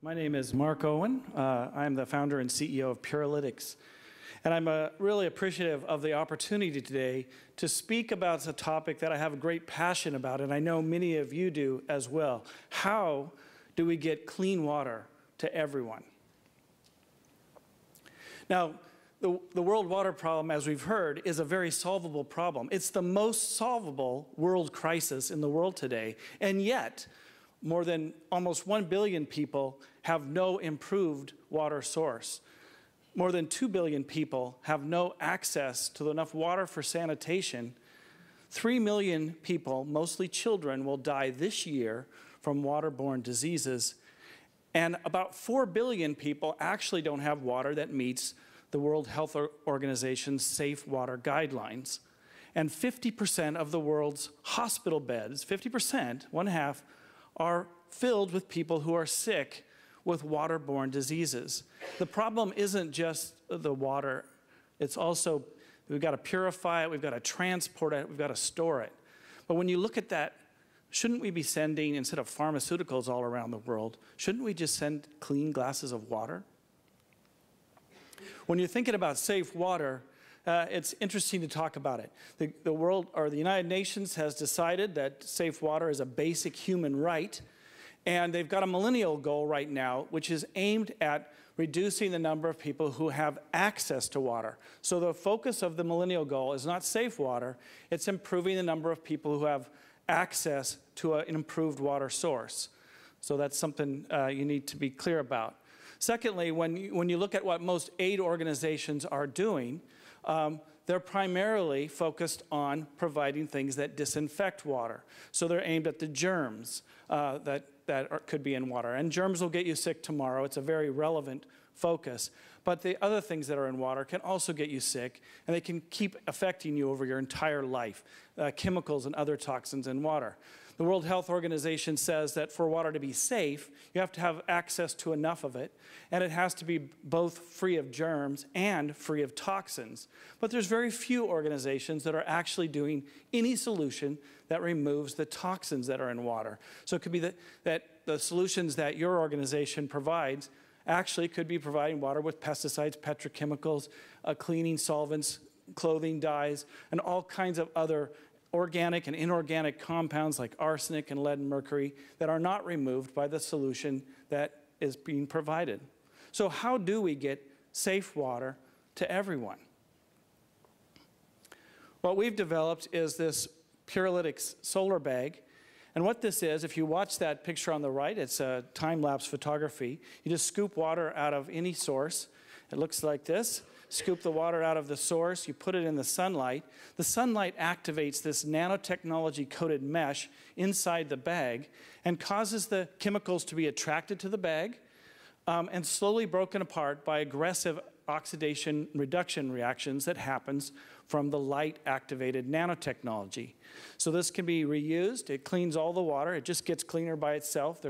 My name is Mark Owen. I'm the founder and CEO of Puralytics. And I'm really appreciative of the opportunity today to speak about a topic that I have a great passion about, and I know many of you do as well. How do we get clean water to everyone? Now, the world water problem, as we've heard, is a very solvable problem. It's the most solvable world crisis in the world today, and yet, more than almost 1 billion people have no improved water source. More than 2 billion people have no access to enough water for sanitation. 3 million people, mostly children, will die this year from waterborne diseases. And about 4 billion people actually don't have water that meets the World Health Organization's safe water guidelines. And 50% of the world's hospital beds, 50%, one half, are filled with people who are sick with waterborne diseases. The problem isn't just the water, it's also, we've got to purify it, we've got to transport it, we've got to store it. But when you look at that, shouldn't we be sending, instead of pharmaceuticals all around the world, shouldn't we just send clean glasses of water? When you're thinking about safe water, it's interesting to talk about it. The world, or the United Nations, has decided that safe water is a basic human right, and they've got a millennial goal right now, which is aimed at reducing the number of people who have access to water. So the focus of the millennial goal is not safe water, it's improving the number of people who have access to an improved water source. So that's something you need to be clear about. Secondly, when you look at what most aid organizations are doing, they're primarily focused on providing things that disinfect water. So they're aimed at the germs that could be in water. And germs will get you sick tomorrow. It's a very relevant focus. But the other things that are in water can also get you sick, and they can keep affecting you over your entire life, chemicals and other toxins in water. The World Health Organization says that for water to be safe, you have to have access to enough of it, and it has to be both free of germs and free of toxins. But there's very few organizations that are actually doing any solution that removes the toxins that are in water. So it could be that the solutions that your organization provides actually could be providing water with pesticides, petrochemicals, cleaning solvents, clothing dyes, and all kinds of other organic and inorganic compounds like arsenic and lead and mercury that are not removed by the solution that is being provided. So how do we get safe water to everyone? What we've developed is this Puralytics SolarBag. And what this is, if you watch that picture on the right, it's a time-lapse photography. You just scoop water out of any source. It looks like this. Scoop the water out of the source, you put it in the sunlight. The sunlight activates this nanotechnology-coated mesh inside the bag and causes the chemicals to be attracted to the bag and slowly broken apart by aggressive oxidation reduction reactions that happens from the light-activated nanotechnology. So this can be reused. It cleans all the water. It just gets cleaner by itself.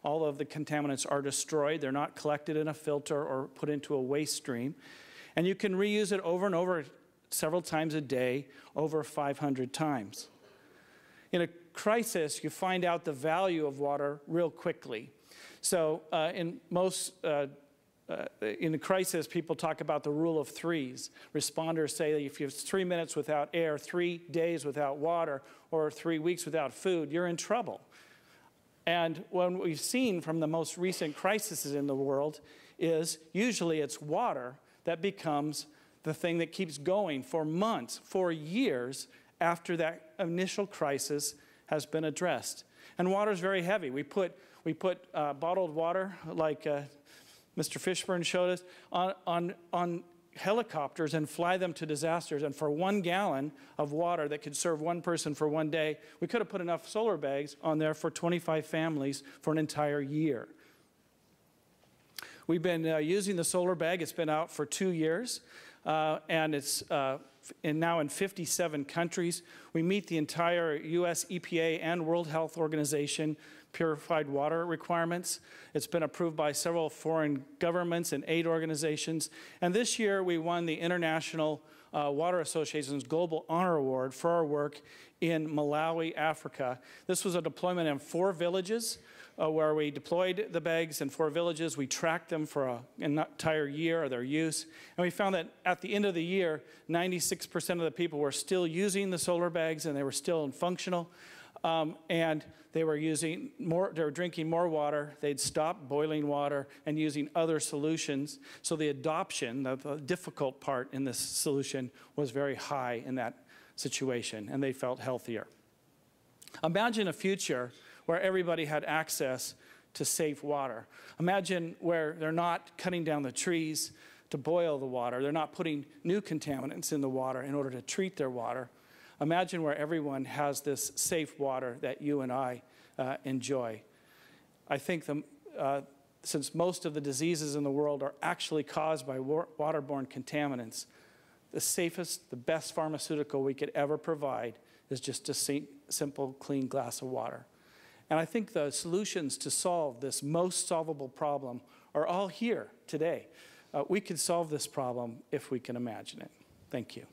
All of the contaminants are destroyed. They're not collected in a filter or put into a waste stream. And you can reuse it over and over several times a day, over 500 times. In a crisis, you find out the value of water real quickly. So in a crisis, people talk about the rule of threes. Responders say that if you have 3 minutes without air, 3 days without water, or 3 weeks without food, you're in trouble. And what we've seen from the most recent crises in the world is usually it's water that becomes the thing that keeps going for months, for years after that initial crisis has been addressed. And water is very heavy. We put bottled water, like Mr. Fishburne showed us, on helicopters and fly them to disasters. And for 1 gallon of water that could serve 1 person for 1 day, we could have put enough solar bags on there for 25 families for an entire year. We've been using the SolarBag. It's been out for 2 years, and it's now in 57 countries. We meet the entire US EPA and World Health Organization purified water requirements. It's been approved by several foreign governments and aid organizations. And this year, we won the International Water Association's Global Honor Award for our work in Malawi, Africa. This was a deployment in 4 villages where we deployed the bags in 4 villages. We tracked them for an entire year of their use. And we found that at the end of the year, 96% of the people were still using the solar bags, and they were still functional. And they were drinking more water. They'd stopped boiling water and using other solutions. So the adoption, the difficult part in this solution, was very high in that situation, and they felt healthier. Imagine a future where everybody had access to safe water. Imagine where they're not cutting down the trees to boil the water. They're not putting new contaminants in the water in order to treat their water. Imagine where everyone has this safe water that you and I enjoy. I think since most of the diseases in the world are actually caused by waterborne contaminants, the safest, the best pharmaceutical we could ever provide is just a simple, clean glass of water. And I think the solutions to solve this most solvable problem are all here today. We can solve this problem if we can imagine it. Thank you.